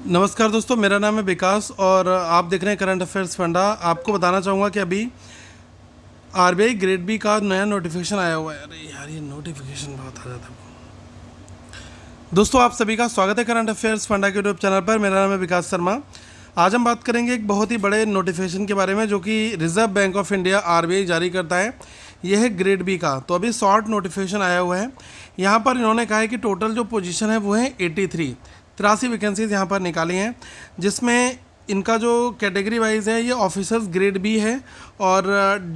नमस्कार दोस्तों, मेरा नाम है विकास और आप देख रहे हैं करंट अफेयर्स फंडा। आपको बताना चाहूँगा कि अभी आरबीआई ग्रेड बी का नया नोटिफिकेशन आया हुआ है। अरे यार, ये नोटिफिकेशन बहुत आ जाता है। दोस्तों, आप सभी का स्वागत है करंट अफेयर्स फंडा के यूट्यूब चैनल पर। मेरा नाम है विकास शर्मा। आज हम बात करेंगे एक बहुत ही बड़े नोटिफिकेशन के बारे में जो कि reserve bank of India RBI जारी करता है। यह है ग्रेड बी का। तो अभी शॉर्ट नोटिफिकेशन आया हुआ है। यहाँ पर इन्होंने कहा है कि टोटल जो पोजीशन है वो है 83 वैकेंसीज यहाँ पर निकाली हैं, जिसमें इनका जो कैटेगरी वाइज है ये ऑफिसर्स ग्रेड बी है और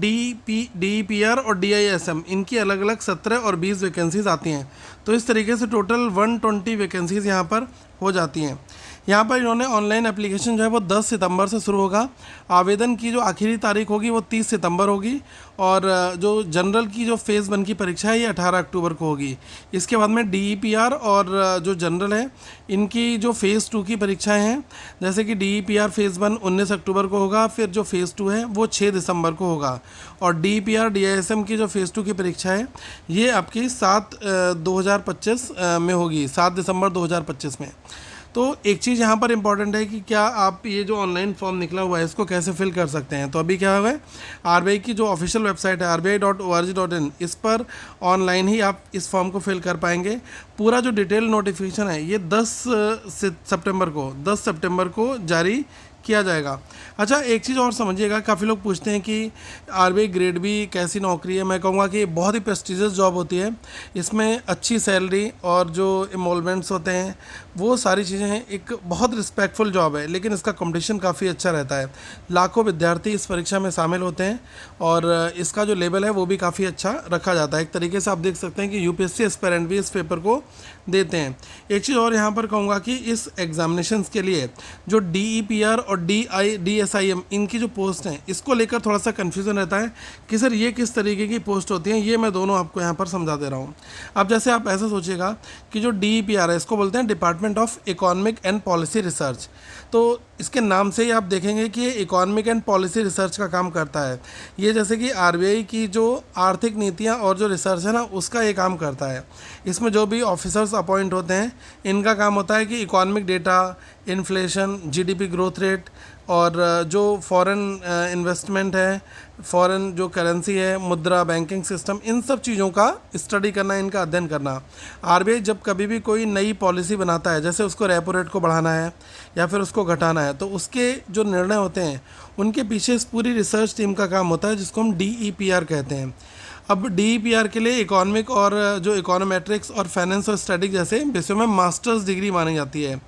DPR और DISM इनकी अलग अलग 17 और 20 वैकेंसीज आती हैं। तो इस तरीके से टोटल 120 वैकेंसीज यहाँ पर हो जाती हैं। यहाँ पर इन्होंने ऑनलाइन एप्लीकेशन जो है वो 10 सितंबर से शुरू होगा। आवेदन की जो आखिरी तारीख होगी वो 30 सितंबर होगी और जो जनरल की जो फेज़ 1 की परीक्षा है ये 18 अक्टूबर को होगी। इसके बाद में DEPR और जो जनरल है इनकी जो फेज़ 2 की परीक्षाएं हैं, जैसे कि DEPR फेज़ 1 19 अक्टूबर को होगा, फिर जो फेज़ 2 है वो 6 दिसंबर को होगा और DEPR DISM की जो फेज़ 2 की परीक्षा है ये आपकी 2025 में होगी, 7 दिसंबर 2025 में। तो एक चीज़ यहाँ पर इम्पॉर्टेंट है कि क्या आप ये जो ऑनलाइन फॉर्म निकला हुआ है इसको कैसे फिल कर सकते हैं। तो अभी क्या हुआ है, आरबीआई की जो ऑफिशियल वेबसाइट है rbi.org.in, इस पर ऑनलाइन ही आप इस फॉर्म को फिल कर पाएंगे। पूरा जो डिटेल नोटिफिकेशन है ये 10 सितंबर को जारी किया जाएगा। अच्छा, एक चीज़ और समझिएगा, काफ़ी लोग पूछते हैं कि आरबीआई ग्रेड बी कैसी नौकरी है। मैं कहूँगा कि बहुत ही प्रेस्टिजियस जॉब होती है। इसमें अच्छी सैलरी और जो इमोलमेंट्स होते हैं वो सारी चीज़ें हैं। एक बहुत रिस्पेक्टफुल जॉब है, लेकिन इसका कंपटीशन काफ़ी अच्छा रहता है। लाखों विद्यार्थी इस परीक्षा में शामिल होते हैं और इसका जो लेवल है वो भी काफ़ी अच्छा रखा जाता है। एक तरीके से आप देख सकते हैं कि यूपीएससी एस्पिरेंट भी इस पेपर को देते हैं। एक चीज़ और यहाँ पर कहूँगा कि इस एग्जामिनेशंस के लिए जो DEPR और DSIM इनकी जो पोस्ट हैं इसको लेकर थोड़ा सा कन्फ्यूज़न रहता है कि सर ये किस तरीके की पोस्ट होती हैं। ये मैं दोनों आपको यहाँ पर समझा दे रहा हूँ। अब जैसे आप ऐसा सोचिएगा कि जो DEPR है इसको बोलते हैं department of economic and policy research. तो इसके नाम से ही आप देखेंगे कि ये इकोनॉमिक एंड पॉलिसी रिसर्च का काम करता है। ये जैसे कि आरबीआई की जो आर्थिक नीतियाँ और जो रिसर्च है ना उसका ये काम करता है। इसमें जो भी ऑफिसर्स अपॉइंट होते हैं इनका काम होता है कि economic data, inflation, GDP growth rate और जो फॉरेन इन्वेस्टमेंट है, फॉरेन जो करेंसी है, मुद्रा, बैंकिंग सिस्टम, इन सब चीज़ों का स्टडी करना, इनका अध्ययन करना। आरबीआई जब कभी भी कोई नई पॉलिसी बनाता है, जैसे उसको रेपो रेट को बढ़ाना है या फिर उसको घटाना है, तो उसके जो निर्णय होते हैं उनके पीछे इस पूरी रिसर्च टीम का काम होता है, जिसको हम DEPR कहते हैं। अब DEPR के लिए इकोनॉमिक और जो इकोनोमेट्रिक्स और फाइनेंस और स्टैटिक जैसे विषयों में मास्टर्स डिग्री मानी जाती है।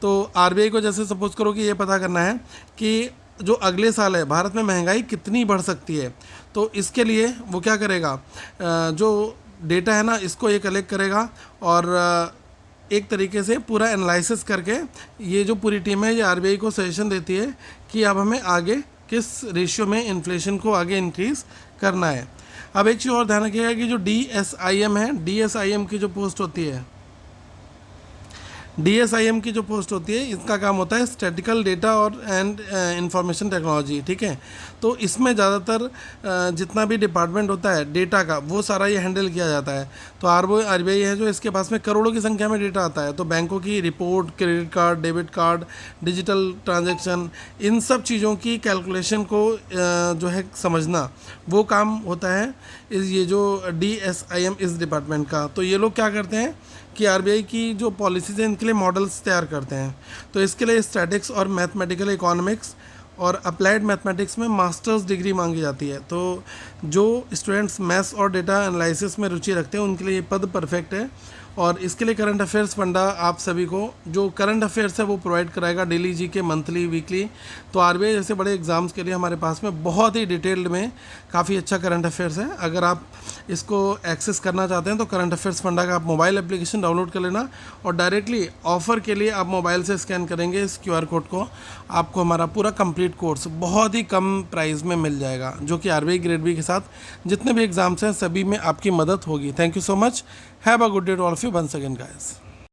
तो आरबीआई को जैसे सपोज करो कि ये पता करना है कि जो अगले साल है भारत में महंगाई कितनी बढ़ सकती है, तो इसके लिए वो क्या करेगा, जो डेटा है ना इसको ये कलेक्ट करेगा और एक तरीके से पूरा एनालिसिस करके ये जो पूरी टीम है ये आरबीआई को सजेशन देती है कि अब हमें आगे किस रेशियो में इन्फ्लेशन को आगे इंक्रीज़ करना है। अब एक चीज़ और ध्यान रखिएगा कि जो DSIM है, DSIM की जो पोस्ट होती है, DSIM की जो पोस्ट होती है इसका काम होता है स्टैटिकल डेटा और एंड इंफॉर्मेशन टेक्नोलॉजी। ठीक है, तो इसमें ज़्यादातर जितना भी डिपार्टमेंट होता है डेटा का वो सारा ये हैंडल किया जाता है। तो आरबीआई है जो इसके पास में करोड़ों की संख्या में डेटा आता है। तो बैंकों की report, credit card, debit card, digital transaction, इन सब चीज़ों की कैलकुलेशन को जो है समझना, वो काम होता है ये जो DSIM इस डिपार्टमेंट का। तो ये लोग क्या करते हैं कि आरबीआई की जो पॉलिसीज़ हैं इनके लिए मॉडल्स तैयार करते हैं। तो इसके लिए स्टैटिक्स और मैथमेटिकल इकोनॉमिक्स और अप्लाइड मैथमेटिक्स में मास्टर्स डिग्री मांगी जाती है। तो जो स्टूडेंट्स मैथ्स और डेटा एनालिसिस में रुचि रखते हैं उनके लिए ये पद परफेक्ट है। और इसके लिए करंट अफेयर्स फंडा आप सभी को जो करंट अफेयर्स है वो प्रोवाइड कराएगा, डेली GK, मंथली, वीकली। तो आरबीआई जैसे बड़े एग्ज़ाम्स के लिए हमारे पास में बहुत ही डिटेल्ड में काफ़ी अच्छा करंट अफेयर्स है। अगर आप इसको एक्सेस करना चाहते हैं तो करंट अफेयर्स फंडा का आप मोबाइल एप्लीकेशन डाउनलोड कर लेना और डायरेक्टली ऑफ़र के लिए आप मोबाइल से स्कैन करेंगे इस QR कोड को, आपको हमारा पूरा कंप्लीट कोर्स बहुत ही कम प्राइस में मिल जाएगा, जो कि आरबीआई ग्रेड बी के साथ जितने भी एग्ज़ाम्स हैं सभी में आपकी मदद होगी। Thank you so much. Have a good day to all of you once again guys.